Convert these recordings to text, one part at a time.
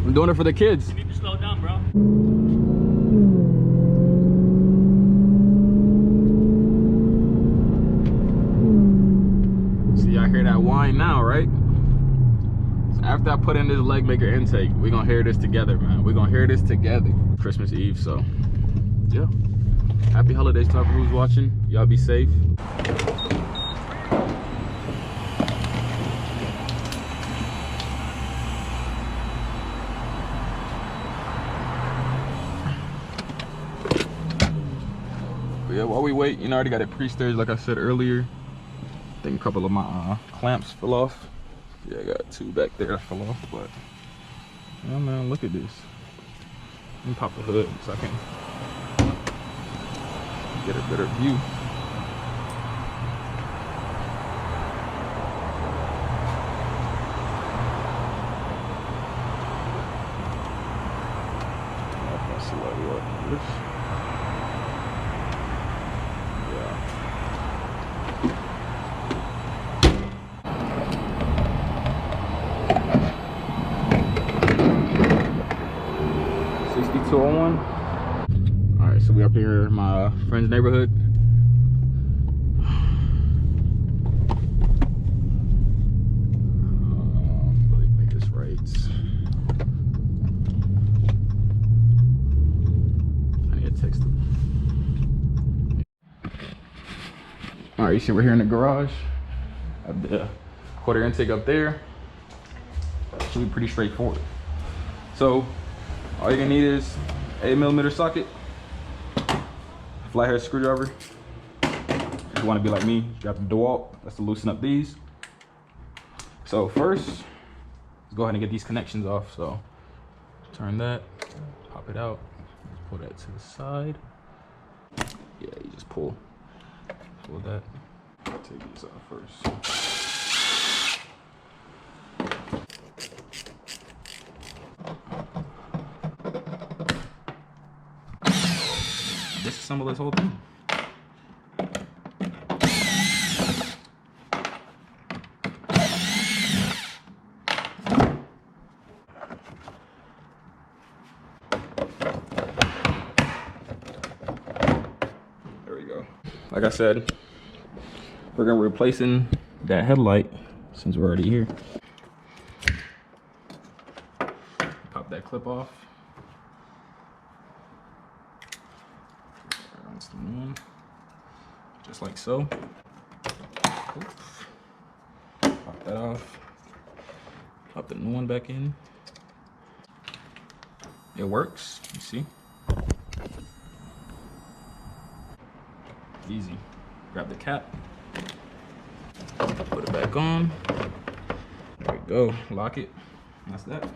I'm doing it for the kids. You need to slow down, bro. See, y'all hear that whine now, right? So after I put in this Legmaker intake, we're gonna hear this together, man. We're gonna hear this together. Christmas Eve, so yeah. Happy holidays to everyone who's watching. Y'all be safe. But yeah, while we wait, you know, I already got it pre-staged like I said earlier. I think a couple of my clamps fell off. Yeah, I got two back there that fell off, but yeah, man, look at this. Let me pop the hood so I can get a better view. All right, so we up here in my friend's neighborhood. Really make this right. I need to text him. All right, you see we're here in the garage. I have the quarter intake up there. Should be pretty straightforward. So all you're gonna need is 8mm socket, flathead screwdriver. If you want to be like me, you got the DeWalt. That's to loosen up these. So first, let's go ahead and get these connections off. So turn that, pop it out, pull that to the side. Yeah, you just pull that. Take these off first. Disassemble this whole thing. There we go. Like I said, we're gonna be replacing that headlight since we're already here. Pop that clip off. The new one, just like so. Oops. Pop that off. Pop the new one back in. It works, you see. Easy. Grab the cap. Put it back on. There we go. Lock it. That's that.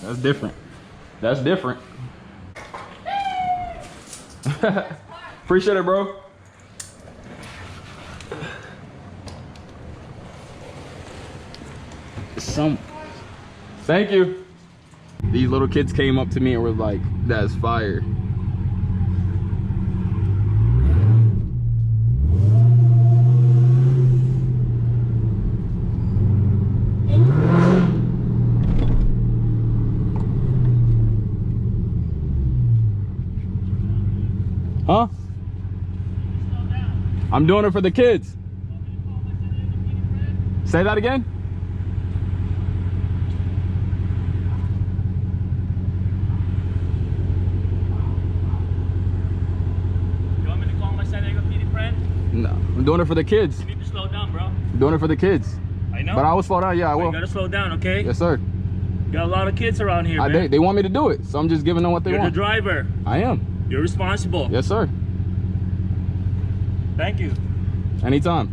That's different. That's different. Appreciate it, bro. Thank you. These little kids came up to me and were like, "That's fire." Huh? I'm doing it for the kids. Say that again? doing it for the kids. You need to slow down, bro. I'm doing it for the kids. I know. But I will slow down. Yeah, I will. You gotta slow down, okay? Yes, sir. You got a lot of kids around here, man. They want me to do it, so I'm just giving them what they want. You're the driver. I am. You're responsible. Yes, sir. Thank you. Anytime.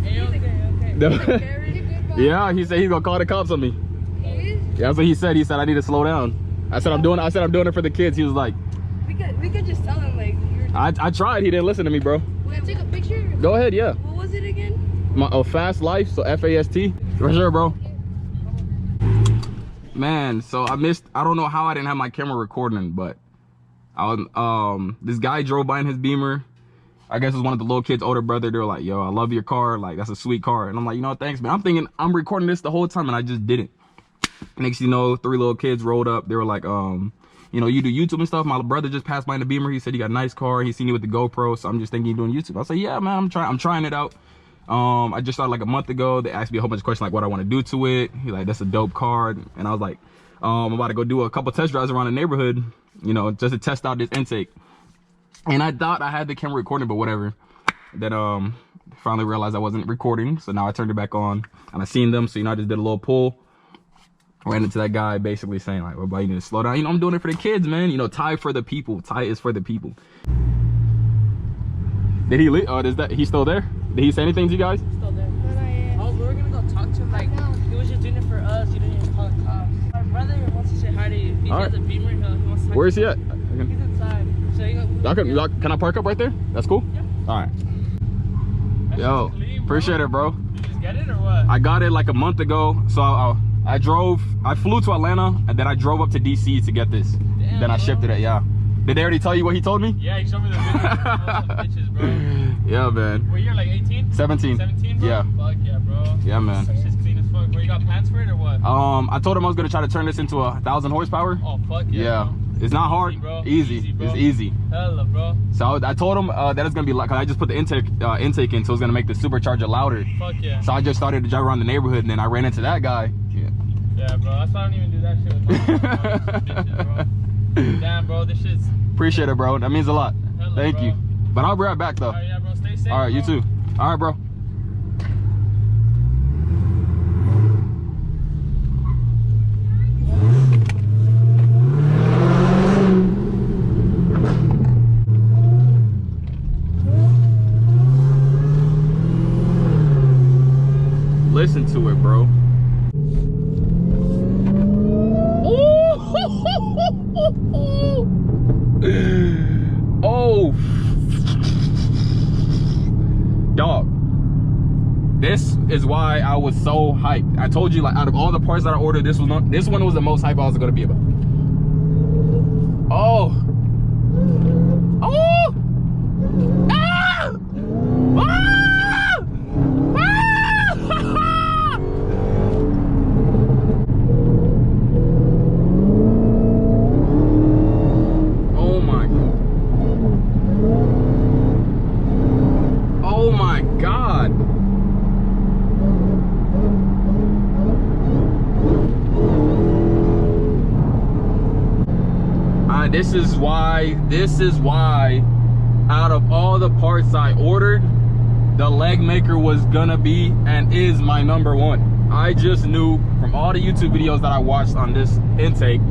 Hey, okay. Yeah, he said he's gonna call the cops on me. Yeah, that's what he said. He said I need to slow down. I said I'm doing it for the kids. He was like, we could just tell him like I tried. He didn't listen to me, bro. Wait, take a picture. Go ahead, yeah. What was it again? My Fast Life, so FAST. For sure, bro. Man, so I don't know how I didn't have my camera recording, but I was this guy drove by in his Beamer. I guess it was one of the little kids' older brother. They were like, yo, I love your car, like that's a sweet car. And I'm like, you know what, thanks, man. I'm thinking I'm recording this the whole time and I just didn't. Next you know, 3 little kids rolled up. They were like, you know, you do YouTube and stuff. My brother just passed by in the Beamer. He said he got a nice car. He seen you with the GoPro, so I'm just thinking you're doing YouTube. I said, yeah, man, I'm trying it out. I just started like a month ago. They asked me a whole bunch of questions like what I want to do to it. He's like, that's a dope car. And I was like, I'm about to go do a couple test drives around the neighborhood, you know, just to test out this intake. And I thought I had the camera recording, but whatever. Then finally realized I wasn't recording, so now I turned it back on and I seen them. So you know, I just did a little pull. Ran into that guy basically saying like, well, you need to slow down. You know, I'm doing it for the kids, man. You know, Thai for the people. Thai is for the people. Did he leave? Oh, is that he's still there? Did he say anything to you guys? Still there. Oh, we were gonna go talk to him. Like he was just doing it for us. He didn't even call the cops. My brother wants to say hi to you. He has a Beamer. He wants to. Where is he at? He's inside. So can I park up right there? That's cool. Yeah. All right. Yo, clean, appreciate it, bro. You just get it or what? I got it like a month ago. So I flew to Atlanta and then I drove up to DC to get this. Damn, then I shipped it. Yeah. Did they already tell you what he told me? Yeah, he showed me the bitches, bro. Yeah, man. What year, like 18? 17. 17, bro? Yeah. Fuck yeah, bro. Yeah, man. That shit's clean as fuck. Bro, you got plans for it or what? I told him I was gonna try to turn this into 1,000 horsepower. Oh, fuck yeah. Yeah. Bro. It's not hard. Bro. Easy. Bro. It's easy. Hella, bro. So I told him that it's gonna be like, I just put the intake in, so it's gonna make the supercharger louder. Fuck yeah. So I just started to drive around the neighborhood, and then I ran into that guy. Yeah, bro. That's why I don't even do that shit with my bitches, bro. Damn, bro. This shit's. Appreciate it, bro. That means a lot. Hella, Thank bro. you. But I'll be right back, though. All right, yeah, bro. Stay safe. All right, you bro. too. All right, bro. Listen to it, bro. Oh, dog. This is why I was so hyped. I told you, like, out of all the parts that I ordered, this one was the most hype I was gonna be about. Oh. Oh. Ah! Ah! Ah! Oh my God. Oh my God. This is why out of all the parts I ordered, the Legmaker was gonna be and is my #1. I just knew from all the YouTube videos that I watched on this intake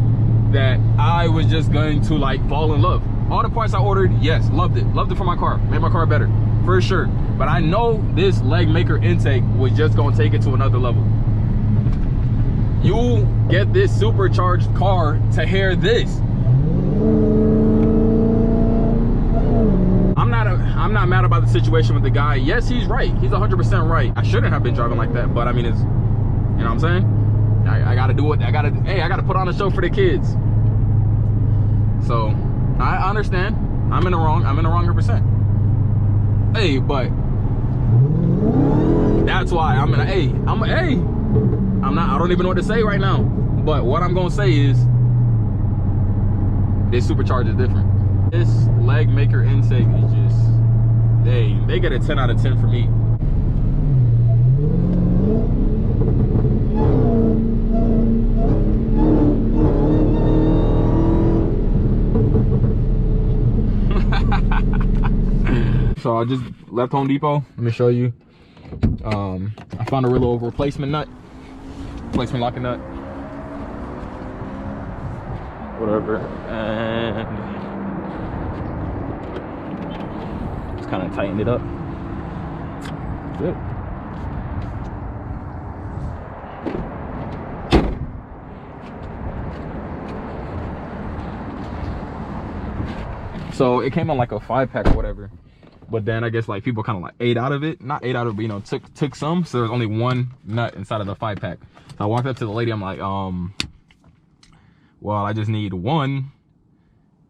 that I was just going to like fall in love. All the parts I ordered, yes, loved it for my car, made my car better for sure. But I know this Legmaker intake was just gonna take it to another level. You get this supercharged car to hear this. I'm not mad about the situation with the guy. Yes, he's right. He's 100% right. I shouldn't have been driving like that, but I mean, it's, you know what I'm saying? I gotta do it. I gotta put on a show for the kids. So I understand. I'm in the wrong 100%. Hey, but that's why I don't even know what to say right now. But what I'm gonna say is this supercharger is different. This Legmaker intake is just, they get a 10 out of 10 for me. So I just left Home Depot. Let me show you. I found a little replacement nut, replacement locking nut, whatever, and just kind of tightened it up. That's it. So it came on like a 5-pack or whatever, but then I guess like people kind of like ate out of it, not ate out of it, but you know, took some. So there's only one nut inside of the 5-pack. So I walked up to the lady. I'm like, well, I just need one.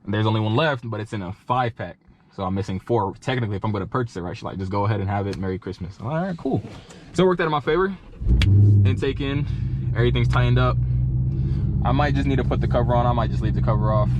There's only one left, but it's in a 5-pack. So I'm missing 4. Technically, if I'm going to purchase it, right? She's like, just go ahead and have it. Merry Christmas. All right, cool. So it worked out in my favor. Intake in, everything's tightened up. I might just need to put the cover on. I might just leave the cover off.